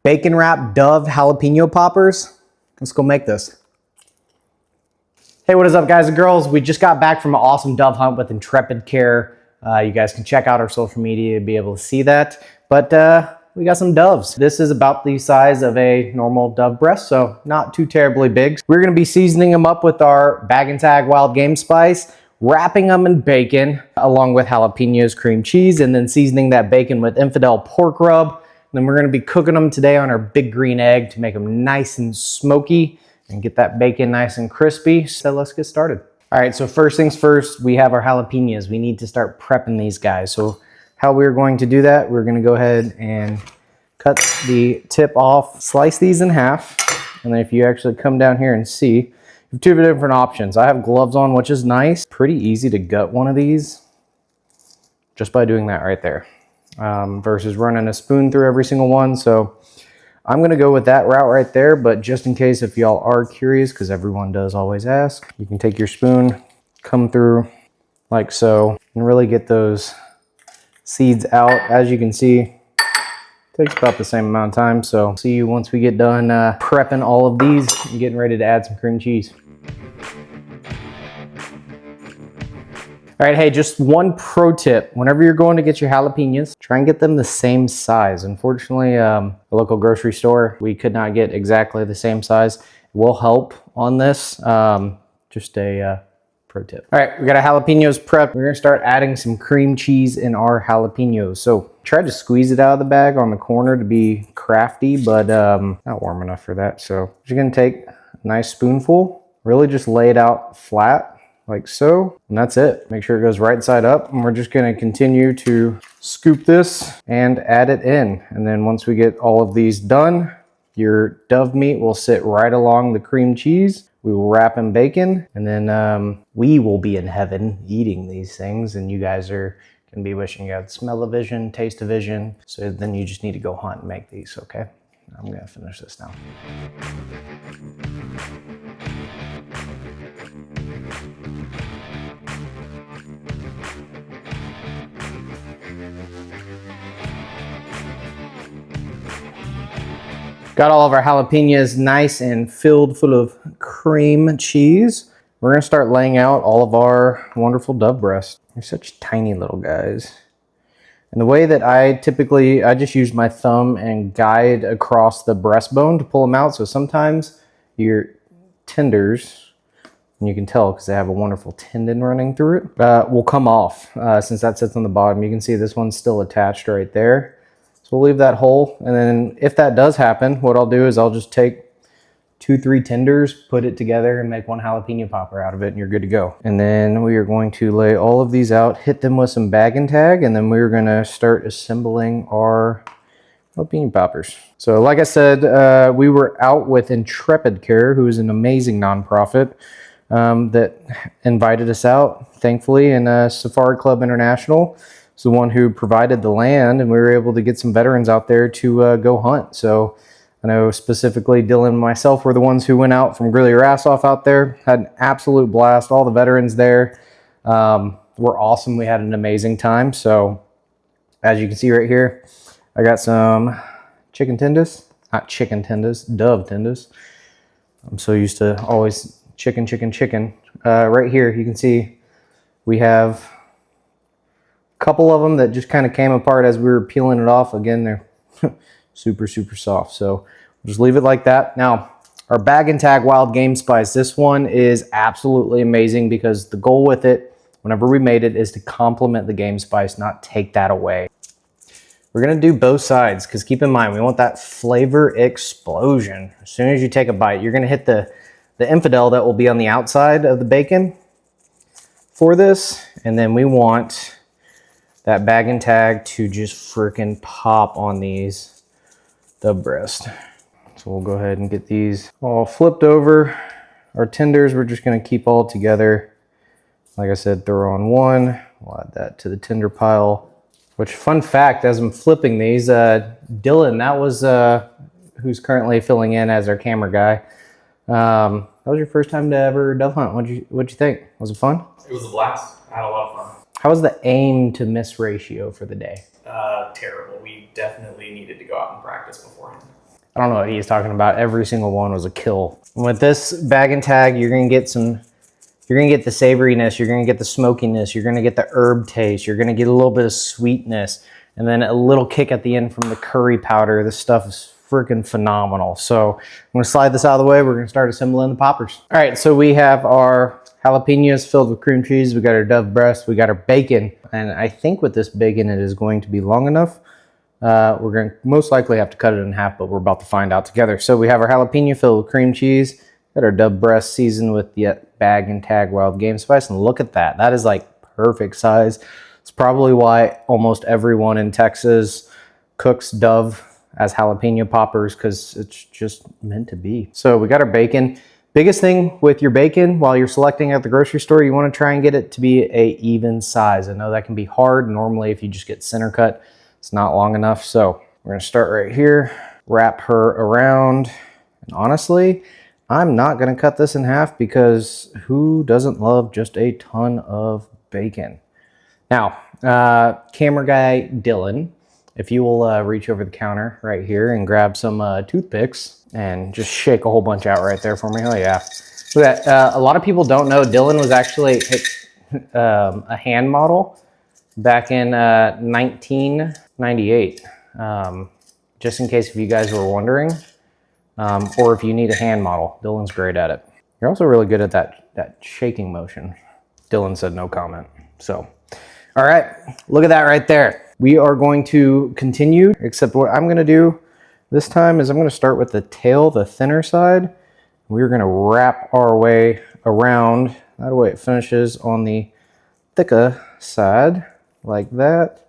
bacon wrap Dove jalapeno poppers. Let's go make this. Hey, what is up, guys and girls? We just got back from an awesome dove hunt with Intrepid Care. You guys can check out our social media to be able to see that. But we got some doves. This is about the size of a normal dove breast, so not too terribly big. We're gonna be seasoning them up with our Bag and Tag wild game spice, wrapping them in bacon, along with jalapenos, cream cheese, and then seasoning that bacon with Infidel Pork Rub. And then we're gonna be cooking them today on our big green egg to make them nice and smoky and get that bacon nice and crispy. So let's get started. All right, so first things first, we have our jalapenos. We need to start prepping these guys. So how we're going to do that, we're gonna go ahead and cut the tip off, slice these in half. And then if you actually come down here and see, you have two different options. I have gloves on, which is nice. Pretty easy to gut one of these just by doing that right there, versus running a spoon through every single one. So I'm gonna go with that route right there, but just in case if y'all are curious, because everyone does always ask, you can take your spoon, come through like so, and really get those seeds out. As you can see, it takes about the same amount of time. So see you once we get done prepping all of these and getting ready to add some cream cheese. All right, hey, just one pro tip. Whenever you're going to get your jalapenos, try and get them the same size. Unfortunately, the local grocery store, we could not get exactly the same size. It will help on this, just a pro tip. All right, we got our jalapenos prepped. We're gonna start adding some cream cheese in our jalapenos. So try to squeeze it out of the bag on the corner to be crafty, but not warm enough for that. So you're gonna take a nice spoonful, really just lay it out flat, like so, and that's it. Make sure it goes right side up, and we're just gonna continue to scoop this and add it in. And then once we get all of these done, your dove meat will sit right along the cream cheese. We will wrap in bacon, and then we will be in heaven eating these things, and you guys are gonna be wishing you had smell-o-vision, taste-o-vision. So then you just need to go hunt and make these, okay? I'm gonna finish this now. Got all of our jalapenos nice and filled full of cream cheese. We're gonna start laying out all of our wonderful dove breasts. They're such tiny little guys. And the way that I just use my thumb and guide across the breastbone to pull them out. So sometimes your tenders, and you can tell because they have a wonderful tendon running through it, will come off since that sits on the bottom. You can see this one's still attached right there. So we'll leave that whole, and then if that does happen, what I'll do is I'll just take 2-3 tenders, put it together, and make one jalapeno popper out of it, and you're good to go. And then we are going to lay all of these out, hit them with some Bag and Tag, and then we're gonna start assembling our jalapeno poppers. So like I said, we were out with Intrepid Care, who is an amazing nonprofit that invited us out, thankfully, and Safari Club International is the one who provided the land, and we were able to get some veterans out there to go hunt. So I know specifically Dylan and myself were the ones who went out from Grill Your Ass Off out there, had an absolute blast. All the veterans there were awesome. We had an amazing time. So as you can see right here, I got some chicken tenders, not chicken tenders, dove tenders. I'm so used to always chicken. Right here, you can see we have couple of them that just kind of came apart as we were peeling it off. Again, they're super soft. So we'll just leave it like that. Now, our Bag and Tag wild game spice, this one is absolutely amazing because the goal with it, whenever we made it, is to complement the game spice, not take that away. We're gonna do both sides because keep in mind, we want that flavor explosion. As soon as you take a bite, you're gonna hit the infidel that will be on the outside of the bacon for this, and then we want that Bag and Tag to just freaking pop on these dove breast. So we'll go ahead and get these all flipped over. Our tenders, we're just gonna keep all together. Like I said, throw on one, we'll add that to the tender pile. Which, fun fact, as I'm flipping these, Dylan, that was who's currently filling in as our camera guy. That was your first time to ever dove hunt. What'd you think? Was it fun? It was a blast. I had a lot of fun. How was the aim to miss ratio for the day? Terrible. We definitely needed to go out and practice beforehand. I don't know what he's talking about. Every single one was a kill. And with this bag and tag, you're gonna get the savoriness, you're gonna get the smokiness, you're gonna get the herb taste, you're gonna get a little bit of sweetness, and then a little kick at the end from the curry powder. This stuff is freaking phenomenal. So I'm gonna slide this out of the way. We're gonna start assembling the poppers. All right, so we have our jalapenos filled with cream cheese. We got our dove breast, we got our bacon. And I think with this bacon, it is going to be long enough. We're going to most likely have to cut it in half, but we're about to find out together. So we have our jalapeno filled with cream cheese, got our dove breast seasoned with the bag and tag wild game spice. And look at that. That is like perfect size. It's probably why almost everyone in Texas cooks dove as jalapeno poppers, because it's just meant to be. So we got our bacon. Biggest thing with your bacon while you're selecting at the grocery store, you want to try and get it to be an even size. I know that can be hard. Normally, if you just get center cut, it's not long enough. So we're gonna start right here, wrap her around. And honestly, I'm not gonna cut this in half because who doesn't love just a ton of bacon? Now, camera guy Dylan, if you will reach over the counter right here and grab some toothpicks and just shake a whole bunch out right there for me. Oh yeah. Look at that. A lot of people don't know Dylan was actually a hand model back in 1998, just in case if you guys were wondering, or if you need a hand model, Dylan's great at it. You're also really good at that shaking motion. Dylan said no comment. So, all right, look at that right there. We are going to continue, except what I'm gonna do this time is I'm gonna start with the tail, the thinner side. We're gonna wrap our way around, that way it finishes on the thicker side. Like that.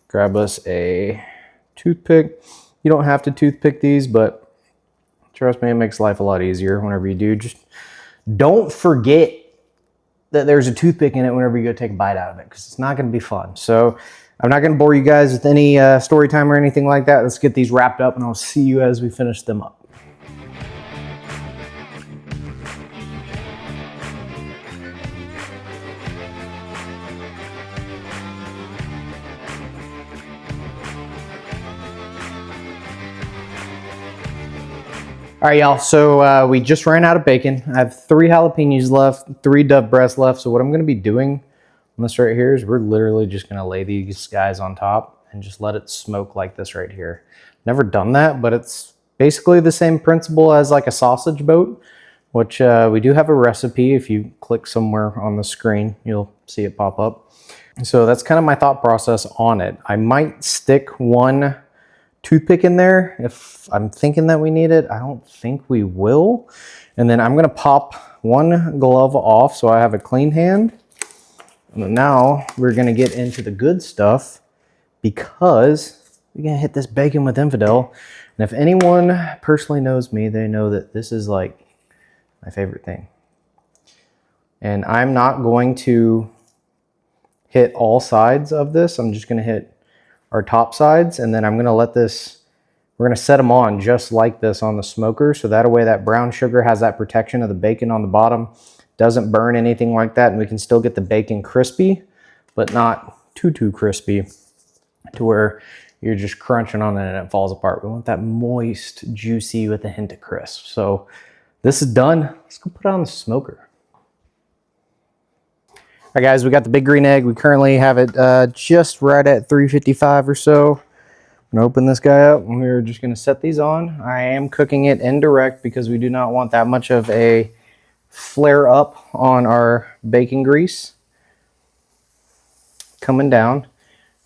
Grab us a toothpick. You don't have to toothpick these, but trust me, it makes life a lot easier whenever you do. Just don't forget that there's a toothpick in it whenever you go take a bite out of it, because it's not going to be fun. So I'm not going to bore you guys with any story time or anything like that. Let's get these wrapped up and I'll see you as we finish them up. All right, y'all, so we just ran out of bacon. I have 3 jalapenos left, 3 dove breasts left. So what I'm gonna be doing on this right here is we're literally just gonna lay these guys on top and just let it smoke like this right here. Never done that, but it's basically the same principle as like a sausage boat, which we do have a recipe. If you click somewhere on the screen, you'll see it pop up. So that's kind of my thought process on it. I might stick one toothpick in there if I'm thinking that we need it. I don't think we will. And then I'm gonna pop one glove off so I have a clean hand. And now we're gonna get into the good stuff, because we're gonna hit this bacon with Infidel. And if anyone personally knows me, they know that this is like my favorite thing. And I'm not going to hit all sides of this. I'm just gonna hit our top sides, and then I'm gonna let this, we're gonna set them on just like this on the smoker, so that way that brown sugar has that protection of the bacon on the bottom, doesn't burn anything like that, and we can still get the bacon crispy, but not too crispy to where you're just crunching on it and it falls apart. We want that moist, juicy with a hint of crisp. So this is done. Let's go put it on the smoker. All right, guys, we got the big green egg. We currently have it just right at 355 or so. I'm gonna open this guy up and we're just gonna set these on. I am cooking it indirect because we do not want that much of a flare up on our bacon grease coming down.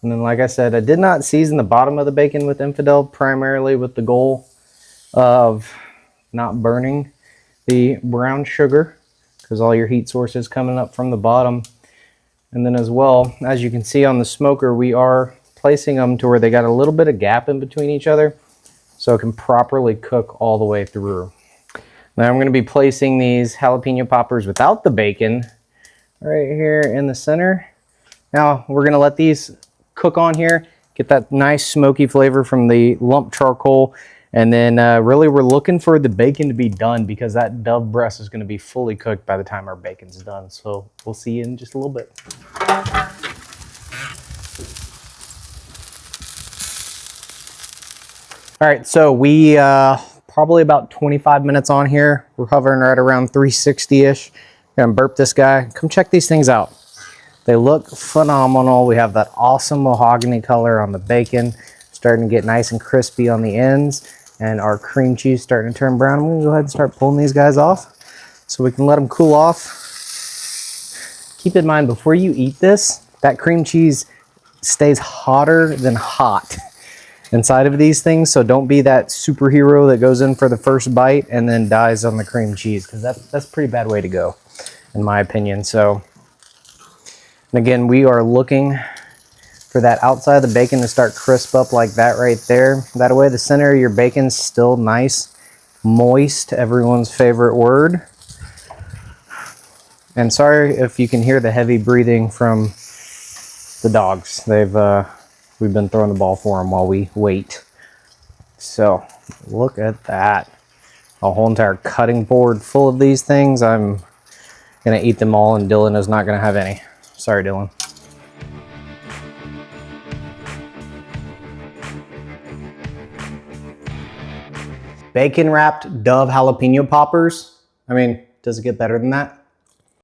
And then, like I said, I did not season the bottom of the bacon with Infidel, primarily with the goal of not burning the brown sugar, because all your heat source is coming up from the bottom. And then as well, as you can see on the smoker, we are placing them to where they got a little bit of gap in between each other so it can properly cook all the way through. Now I'm going to be placing these jalapeno poppers without the bacon right here in the center. Now we're going to let these cook on here, get that nice smoky flavor from the lump charcoal. And then really we're looking for the bacon to be done, because that dove breast is going to be fully cooked by the time our bacon's done. So we'll see you in just a little bit. All All right, so we probably about 25 minutes on here. We're hovering right around 360-ish. Gonna burp this guy. Come check these things out. They look phenomenal. We have that awesome mahogany color on the bacon, starting to get nice and crispy on the ends, and our cream cheese starting to turn brown. I'm gonna go ahead and start pulling these guys off so we can let them cool off. Keep in mind, before you eat this, that cream cheese stays hotter than hot inside of these things, so don't be that superhero that goes in for the first bite and then dies on the cream cheese, because that's a pretty bad way to go, in my opinion. So, and again, we are looking for that outside of the bacon to start crisp up like that right there. That way the center of your bacon's still nice, moist, everyone's favorite word. And sorry if you can hear the heavy breathing from the dogs. We've been throwing the ball for them while we wait. So look at that. A whole entire cutting board full of these things. I'm gonna eat them all and Dylan is not gonna have any. Sorry, Dylan. Bacon wrapped Dove jalapeno poppers. I mean, does it get better than that?